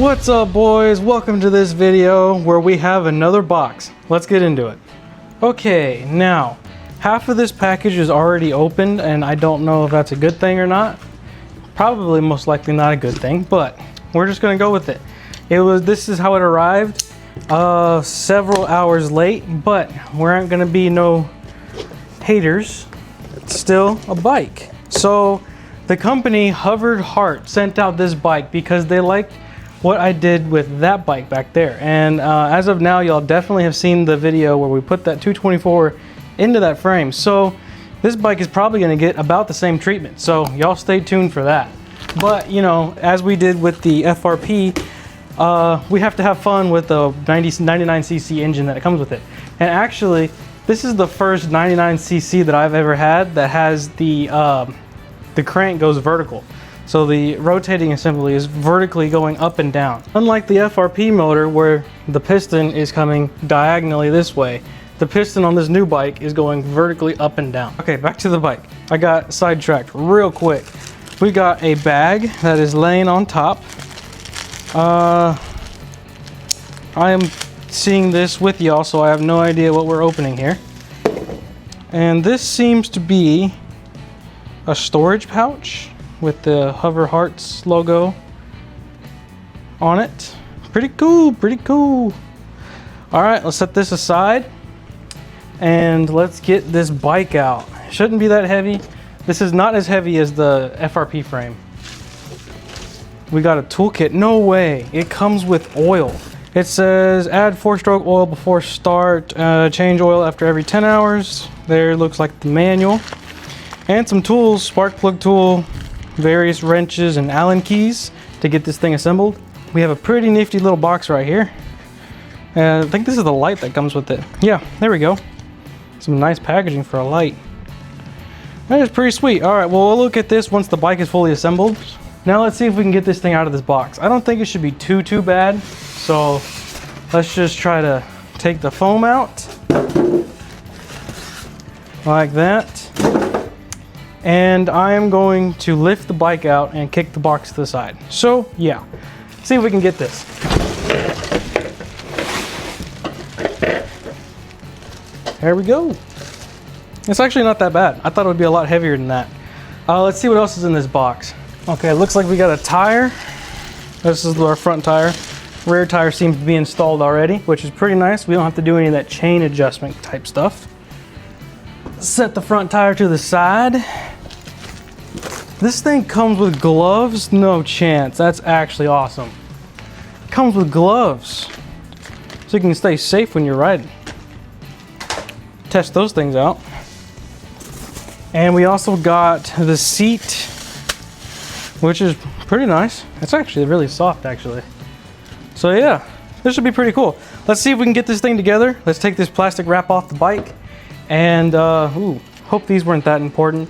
What's up, boys? Welcome to this video where we have another box. Let's get into it. Okay, now half of this package is already opened and I don't know if that's a good thing or not. Probably most likely not a good thing, but we're just gonna go with it. This is how it arrived, several hours late, but we aren't gonna be no haters. It's still a bike. So the company Hovered Heart sent out this bike because they liked what I did with that bike back there. And as of now, y'all definitely have seen the video where we put that 224 into that frame. So this bike is probably gonna get about the same treatment. So y'all stay tuned for that. But you know, as we did with the FRP, we have to have fun with the 99cc engine that comes with it. And actually, this is the first 99cc that I've ever had that has the crank goes vertical. So the rotating assembly is vertically going up and down. Unlike the FRP motor where the piston is coming diagonally this way, the piston on this new bike is going vertically up and down. Okay, back to the bike. I got sidetracked real quick. We got a bag that is laying on top. I am seeing this with y'all, so I have no idea what we're opening here. And this seems to be a storage pouch with the Hover Hearts logo on it. Pretty cool, pretty cool. All right, let's set this aside and let's get this bike out. Shouldn't be that heavy. This is not as heavy as the FRP frame. We got a toolkit. No way, it comes with oil. It says add 4-stroke oil before start, change oil after every 10 hours. There looks like the manual. And some tools, spark plug tool, various wrenches and Allen keys to get this thing assembled. We have a pretty nifty little box right here. I think this is the light that comes with it. Yeah, there we go. Some nice packaging for a light. That is pretty sweet. All right, well, we'll look at this once the bike is fully assembled. Now let's see if we can get this thing out of this box. I don't think it should be too bad. So let's just try to take the foam out like that. And I am going to lift the bike out and kick the box to the side. So yeah, see if we can get this. There we go. It's actually not that bad. I thought it would be a lot heavier than that. Let's see what else is in this box. Okay, it looks like we got a tire. This is our front tire. Rear tire seems to be installed already, which is pretty nice. We don't have to do any of that chain adjustment type stuff. Set the front tire to the side. This thing comes with gloves? No chance. That's actually awesome. It comes with gloves, so you can stay safe when you're riding. Test those things out. And we also got the seat, which is pretty nice. It's actually really soft, actually. So yeah, this should be pretty cool. Let's see if we can get this thing together. Let's take this plastic wrap off the bike. And hope these weren't that important.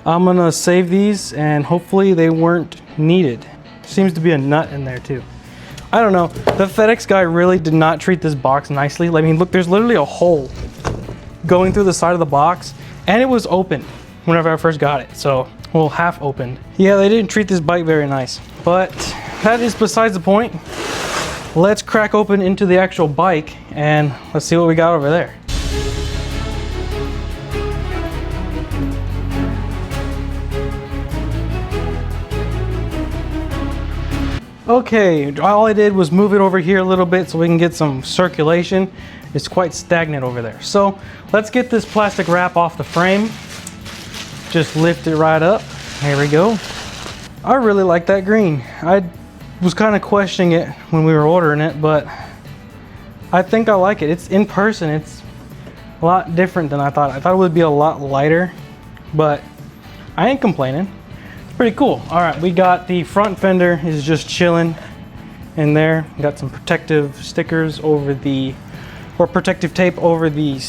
I'm gonna save these and hopefully they weren't needed. Seems to be a nut in there too. I don't know, the FedEx guy really did not treat this box nicely. I mean, look, there's literally a hole going through the side of the box and it was open whenever I first got it. So, well, half opened. Yeah, they didn't treat this bike very nice, but that is besides the point. Let's crack open into the actual bike and let's see what we got over there. Okay, all I did was move it over here a little bit so we can get some circulation. It's quite stagnant over there. So let's get this plastic wrap off the frame. Just lift it right up. There we go. I really like that green. I was kind of questioning it when we were ordering it, but I think I like it. It's in person, it's a lot different than I thought. I thought it would be a lot lighter, but I ain't complaining. Pretty cool. All right, we got the front fender is just chilling in there. Got some protective stickers over the, or protective tape over the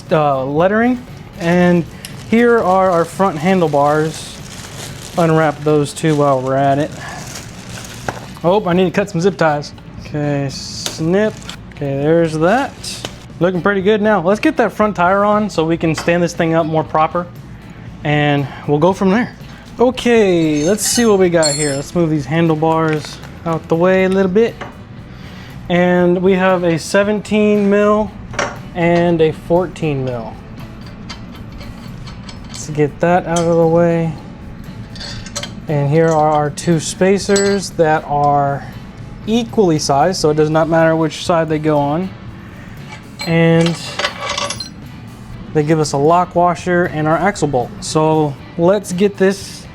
lettering. And here are our front handlebars. Unwrap those two while we're at it. Oh, I need to cut some zip ties. Okay, snip. Okay, there's that. Looking pretty good now. Let's get that front tire on so we can stand this thing up more proper. And we'll go from there. Okay, let's see what we got here. Let's move these handlebars out the way a little bit. And we have a 17 mil and a 14 mil. Let's get that out of the way. And here are our two spacers that are equally sized, so it does not matter which side they go on. And they give us a lock washer and our axle bolt. So let's get this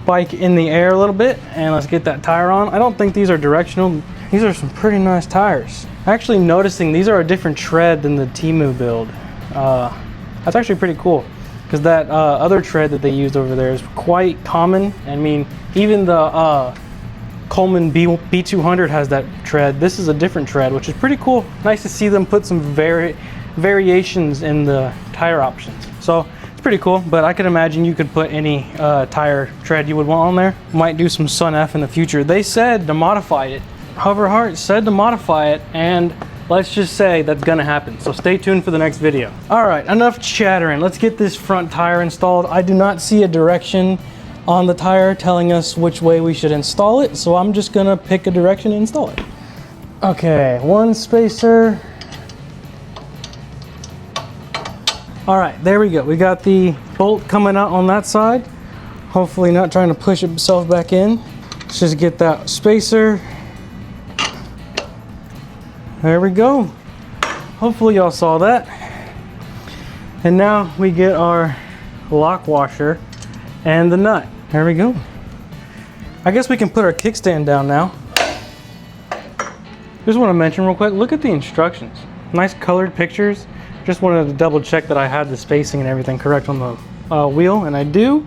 bike in the air a little bit and let's get that tire on. I don't think these are directional. These are some pretty nice tires. Actually noticing these are a different tread than the Temu build. That's actually pretty cool because that other tread that they used over there is quite common. I mean, even the Coleman B200 has that tread. This is a different tread, which is pretty cool. Nice to see them put some variations in the tire options. So it's pretty cool, but I could imagine you could put any tire tread you would want on there. Might do some Sun F in the future. They said to modify it. Hover Heart said to modify it, and let's just say that's gonna happen. So stay tuned for the next video. All right, enough chattering. Let's get this front tire installed. I do not see a direction on the tire telling us which way we should install it, so I'm just gonna pick a direction and install it. Okay, one spacer. All right, there we go. We got the bolt coming out on that side. Hopefully not trying to push itself back in. Let's just get that spacer. There we go. Hopefully y'all saw that. And now we get our lock washer and the nut. There we go. I guess we can put our kickstand down now. Just want to mention real quick, look at the instructions. Nice colored pictures. Just wanted to double check that I had the spacing and everything correct on the wheel, and I do.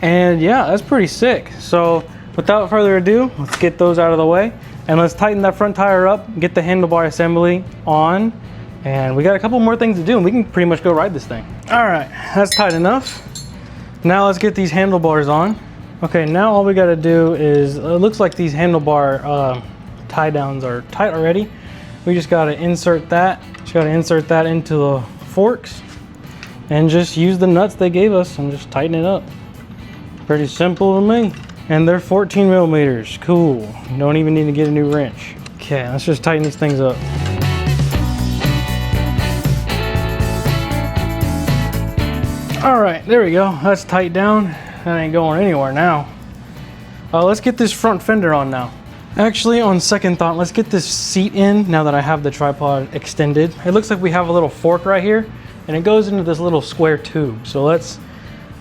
And yeah, that's pretty sick. So without further ado, let's get those out of the way. And let's tighten that front tire up, get the handlebar assembly on, and we got a couple more things to do and we can pretty much go ride this thing. All right, that's tight enough. Now let's get these handlebars on. Okay, now all we gotta do is, it looks like these handlebar tie downs are tight already. We just gotta insert that. Just gotta insert that into the forks and just use the nuts they gave us and just tighten it up. Pretty simple to me. And they're 14 millimeters, cool. Don't even need to get a new wrench. Okay, let's just tighten these things up. All right, there we go. That's tight down. That ain't going anywhere now. Let's get this front fender on now. Actually, on second thought, let's get this seat in now that I have the tripod extended. It looks like we have a little fork right here and it goes into this little square tube. So let's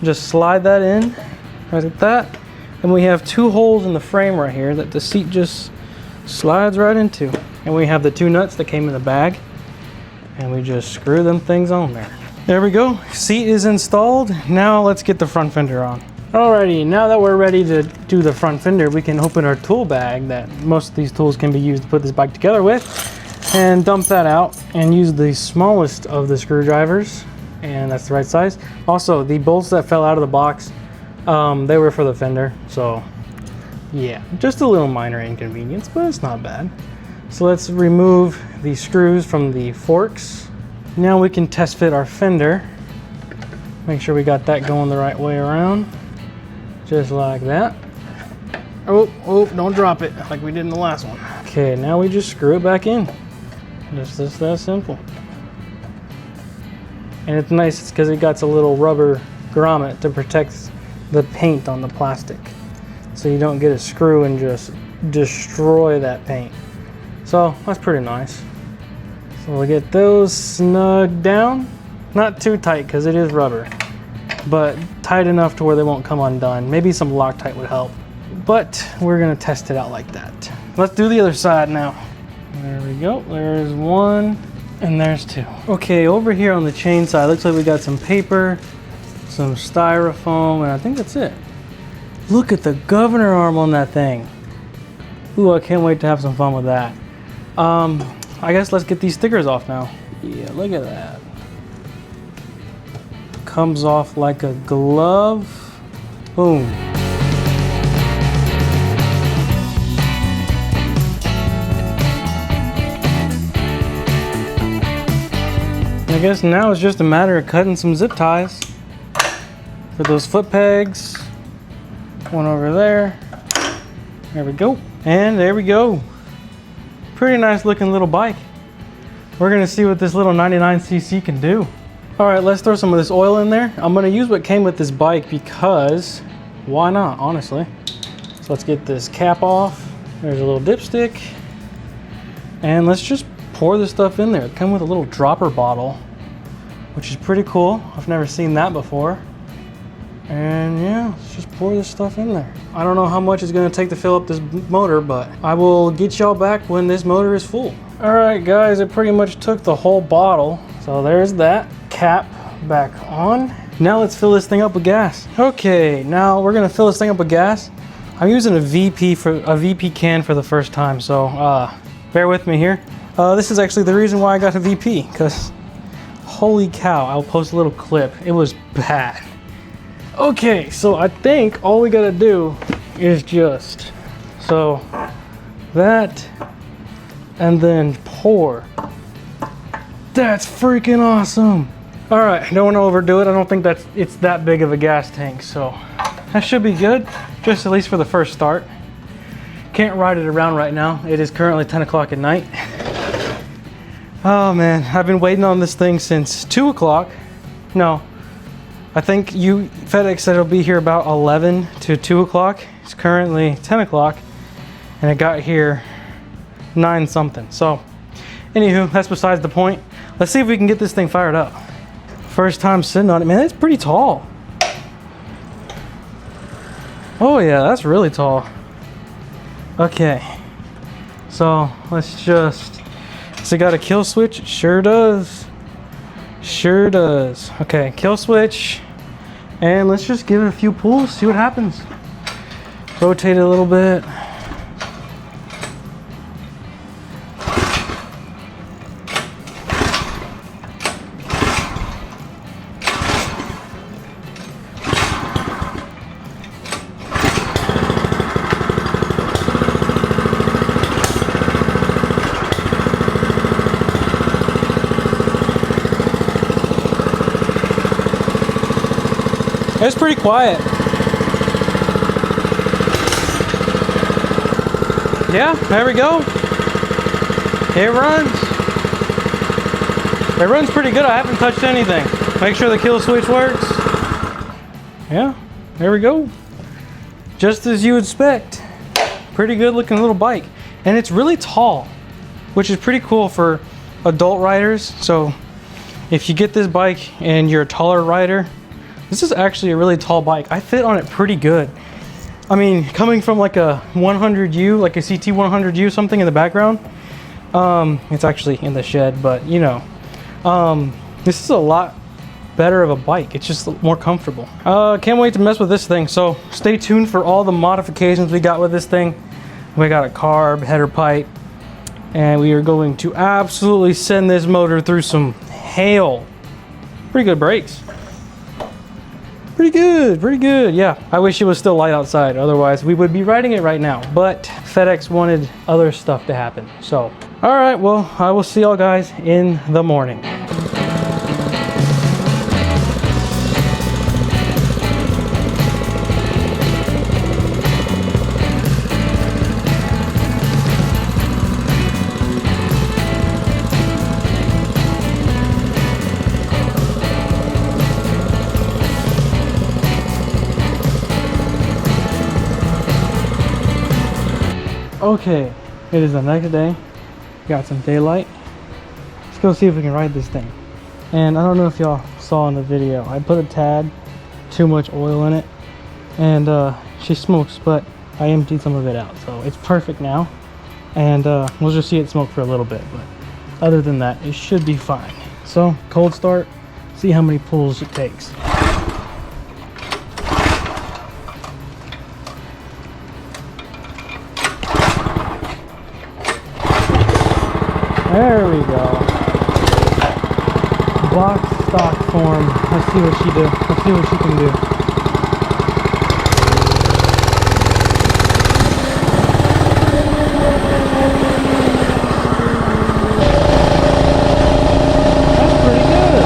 just slide that in, right like that. And we have two holes in the frame right here that the seat just slides right into. And we have the two nuts that came in the bag. And we just screw them things on there. There we go, seat is installed. Now let's get the front fender on. Alrighty, now that we're ready to do the front fender, we can open our tool bag that most of these tools can be used to put this bike together with. And dump that out and use the smallest of the screwdrivers. And that's the right size. Also, the bolts that fell out of the box, they were for the fender, so yeah, just a little minor inconvenience, but it's not bad. So let's remove the screws from the forks. Now we can test fit our fender. Make sure we got that going the right way around, just like that. Oh, don't drop it like we did in the last one. Okay, now we just screw it back in. Just that simple. And it's nice because it got a little rubber grommet to protect the paint on the plastic, so you don't get a screw and just destroy that paint. So that's pretty nice. So we'll get those snug down, not too tight because it is rubber, but tight enough to where they won't come undone. Maybe some Loctite would help, but we're gonna test it out like that. Let's do the other side now. There we go, there's one and there's two. Okay, over here on the chain side, looks like we got some paper, some styrofoam, and I think that's it. Look at the governor arm on that thing. Ooh, I can't wait to have some fun with that. I guess let's get these stickers off now. Yeah, look at that. Comes off like a glove. Boom. I guess now it's just a matter of cutting some zip ties for those foot pegs. One over there. There we go. And there we go. Pretty nice looking little bike. We're gonna see what this little 99cc can do. All right, let's throw some of this oil in there. I'm gonna use what came with this bike because why not, honestly. So let's get this cap off. There's a little dipstick. And let's just pour this stuff in there. It comes with a little dropper bottle, which is pretty cool. I've never seen that before. And yeah, let's just pour this stuff in there. I don't know how much it's gonna take to fill up this motor, but I will get y'all back when this motor is full. All right, guys, it pretty much took the whole bottle. So there's that cap back on. Now let's fill this thing up with gas. Okay, now we're gonna fill this thing up with gas. I'm using a VP can for the first time, so bear with me here. This is actually the reason why I got a VP, because holy cow, I'll post a little clip. It was bad. Okay, so I think all we gotta do is just, so that, and then pour. That's freaking awesome. All right, don't want to overdo it. I don't think it's that big of a gas tank, so that should be good, just at least for the first start. Can't ride it around right now. It is currently 10 o'clock at night. Oh man, I've been waiting on this thing since 2 o'clock. No, I think FedEx said it'll be here about 11 to 2 o'clock. It's currently 10 o'clock and it got here 9 something. So anywho, that's besides the point. Let's see if we can get this thing fired up. First time sitting on it. Man, it's pretty tall. Oh yeah, that's really tall. Okay, so let's just, so it got a kill switch? It sure does. Sure does. Okay, kill switch. And let's just give it a few pulls, see what happens. Rotate it a little bit. It's pretty quiet. Yeah, there we go. It runs. It runs pretty good. I haven't touched anything. Make sure the kill switch works. Yeah, there we go. Just as you would expect. Pretty good looking little bike. And it's really tall, which is pretty cool for adult riders. So if you get this bike and you're a taller rider, this is actually a really tall bike. I fit on it pretty good. I mean, coming from like a 100U, like a CT 100U, something in the background. It's actually in the shed, but you know, this is a lot better of a bike. It's just more comfortable. Can't wait to mess with this thing. So stay tuned for all the modifications we got with this thing. We got a carb header pipe, and we are going to absolutely send this motor through some hail. Pretty good brakes. Pretty good, yeah. I wish it was still light outside, otherwise we would be riding it right now, but FedEx wanted other stuff to happen, so. All right, well, I will see y'all guys in the morning. Okay, it is the next day. Got some daylight. Let's go see if we can ride this thing. And I don't know if y'all saw in the video, I put a tad too much oil in it, and she smokes, but I emptied some of it out, so it's perfect now. And we'll just see it smoke for a little bit, but other than that, it should be fine. So cold start, see how many pulls it takes. There we go. Box stock form. Let's see what she do. Let's see what she can do. That's pretty good.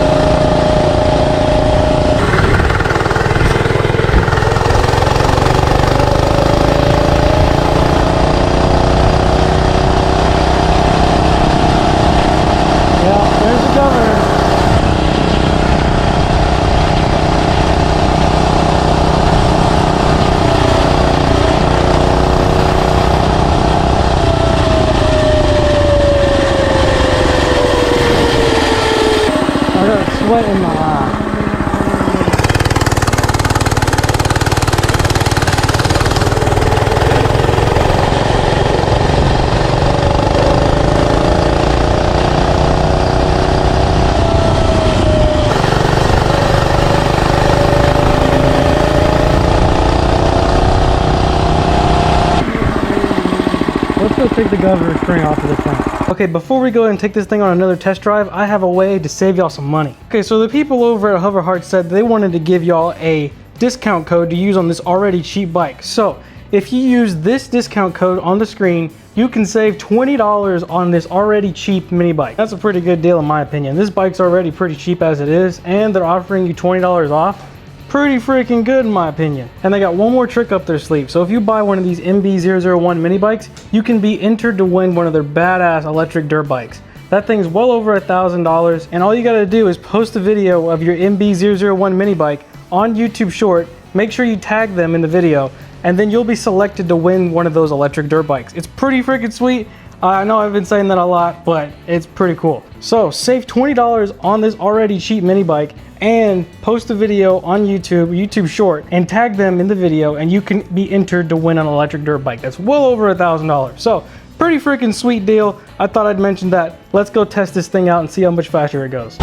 Let's go take the governor string off of this thing. Okay, before we go and take this thing on another test drive, I have a way to save y'all some money. Okay, so the people over at Hover Heart said they wanted to give y'all a discount code to use on this already cheap bike. So if you use this discount code on the screen, you can save $20 on this already cheap mini bike. That's a pretty good deal in my opinion. This bike's already pretty cheap as it is, and they're offering you $20 off. Pretty freaking good in my opinion. And they got one more trick up their sleeve. So if you buy one of these MB001 mini bikes, you can be entered to win one of their badass electric dirt bikes. That thing's well over $1,000, and all you gotta do is post a video of your MB001 mini bike on YouTube Short. Make sure you tag them in the video, and then you'll be selected to win one of those electric dirt bikes. It's pretty freaking sweet. I know I've been saying that a lot, but it's pretty cool. So save $20 on this already cheap mini bike and post a video on YouTube Short, and tag them in the video, and you can be entered to win an electric dirt bike. That's well over $1,000. So pretty freaking sweet deal. I thought I'd mention that. Let's go test this thing out and see how much faster it goes.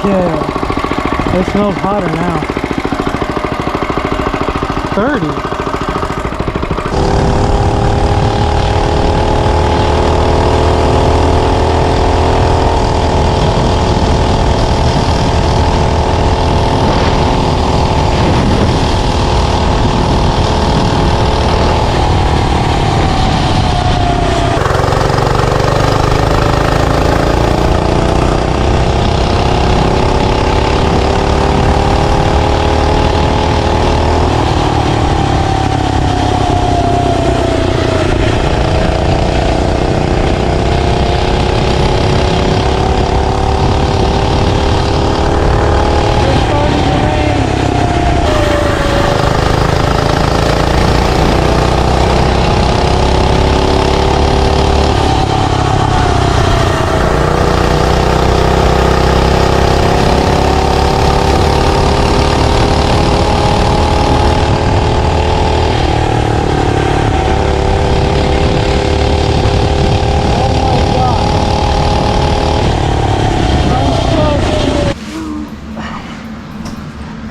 Okay, it smells hotter now. 30.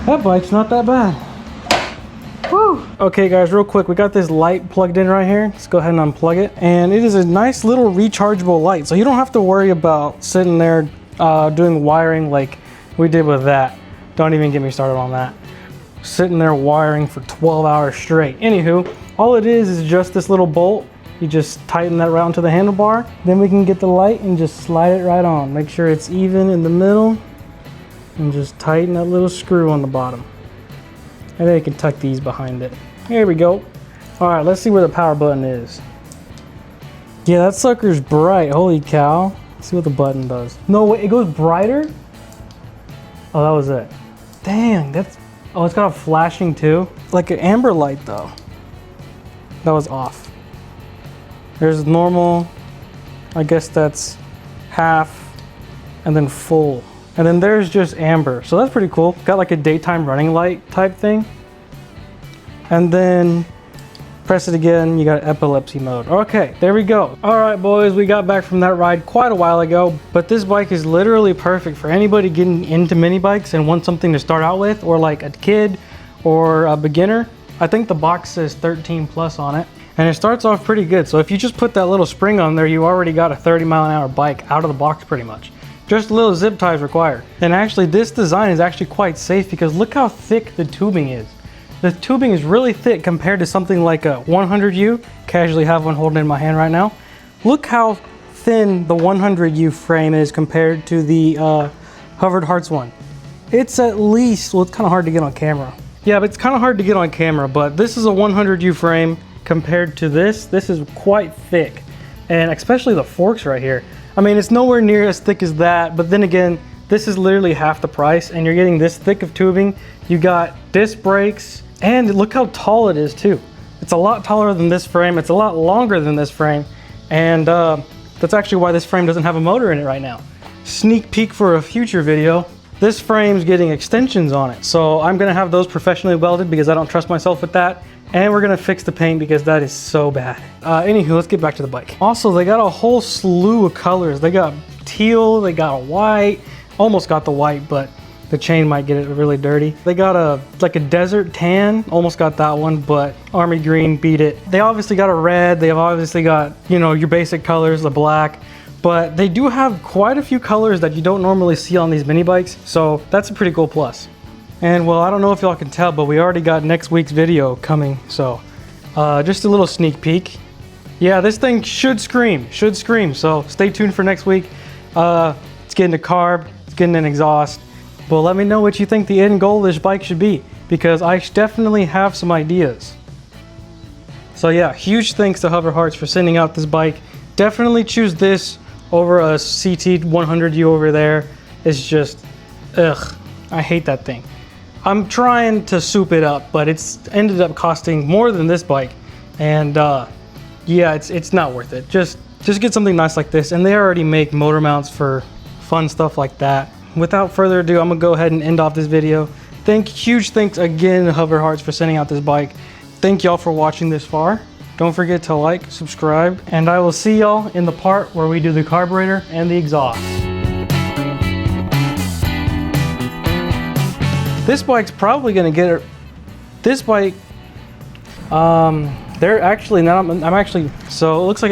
That bike's not that bad. Woo. Okay guys, real quick, we got this light plugged in right here. Let's go ahead and unplug it. And it is a nice little rechargeable light. So you don't have to worry about sitting there doing wiring like we did with that. Don't even get me started on that. Sitting there wiring for 12 hours straight. Anywho, all it is just this little bolt. You just tighten that around to the handlebar. Then we can get the light and just slide it right on. Make sure it's even in the middle. And just tighten that little screw on the bottom. And then you can tuck these behind it. Here we go. All right, let's see where the power button is. Yeah, that sucker's bright. Holy cow. Let's see what the button does. No, wait, it goes brighter? Oh, that was it. Dang, that's... Oh, it's got a flashing too. Like an amber light though. That was off. There's normal. I guess that's half. And then full. And then there's just amber. So that's pretty cool. Got like a daytime running light type thing. And then press it again, you got epilepsy mode. Okay, there we go. All right, boys, we got back from that ride quite a while ago, but this bike is literally perfect for anybody getting into mini bikes and want something to start out with, or like a kid or a beginner. I think the box says 13 plus on it. And it starts off pretty good. So if you just put that little spring on there, you already got a 30-mile-an-hour bike out of the box pretty much. Just little zip ties required. And actually this design is actually quite safe because look how thick the tubing is. The tubing is really thick compared to something like a 100U. Casually have one holding in my hand right now. Look how thin the 100U frame is compared to the Hover Hearts one. It's at least, well, it's kind of hard to get on camera. Yeah, but it's kind of hard to get on camera, but this is a 100U frame compared to this. This is quite thick. And especially the forks right here. I mean, it's nowhere near as thick as that, but then again, this is literally half the price and you're getting this thick of tubing. You got disc brakes, and look how tall it is too. It's a lot taller than this frame. It's a lot longer than this frame. And that's actually why this frame doesn't have a motor in it right now. Sneak peek for a future video. This frame's getting extensions on it, so I'm gonna have those professionally welded because I don't trust myself with that. And we're gonna fix the paint because that is so bad. Anywho, let's get back to the bike. Also, they got a whole slew of colors. They got teal, they got a white, almost got the white, but the chain might get it really dirty. They got like a desert tan, almost got that one, but army green beat it. They obviously got a red, they've obviously got, you know, your basic colors, the black, but they do have quite a few colors that you don't normally see on these mini bikes, so that's a pretty cool plus. And well, I don't know if y'all can tell, but we already got next week's video coming, so just a little sneak peek. Yeah, this thing should scream, so stay tuned for next week. It's getting a carb, it's getting an exhaust. But let me know what you think the end goal of this bike should be, because I definitely have some ideas. So yeah, huge thanks to Hover Hearts for sending out this bike. Definitely choose this over a CT 100U over there. It's just, ugh, I hate that thing. I'm trying to soup it up, but it's ended up costing more than this bike. And yeah, it's not worth it. Just get something nice like this. And they already make motor mounts for fun stuff like that. Without further ado, I'm gonna go ahead and end off this video. Huge thanks again to Hover Hearts for sending out this bike. Thank y'all for watching this far. Don't forget to like, subscribe, and I will see y'all in the part where we do the carburetor and the exhaust. This bike's probably gonna get it. This bike, they're actually now. I'm actually, so it looks like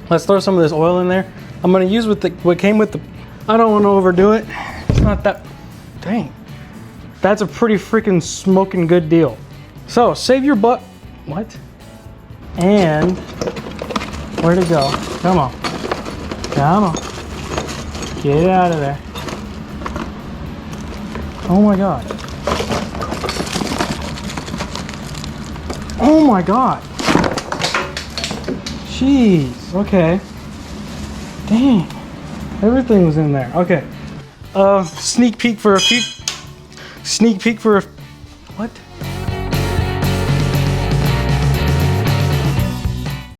let's throw some of this oil in there. I'm gonna use what came with the. I don't want to overdo it. It's not that, dang. That's a pretty freaking smoking good deal. So save your butt. What? And where'd it go? Come on. Come on. Get it out of there. Oh my God. Oh my God. Jeez. Okay. Dang. Everything was in there. Okay. Sneak peek for a few. What?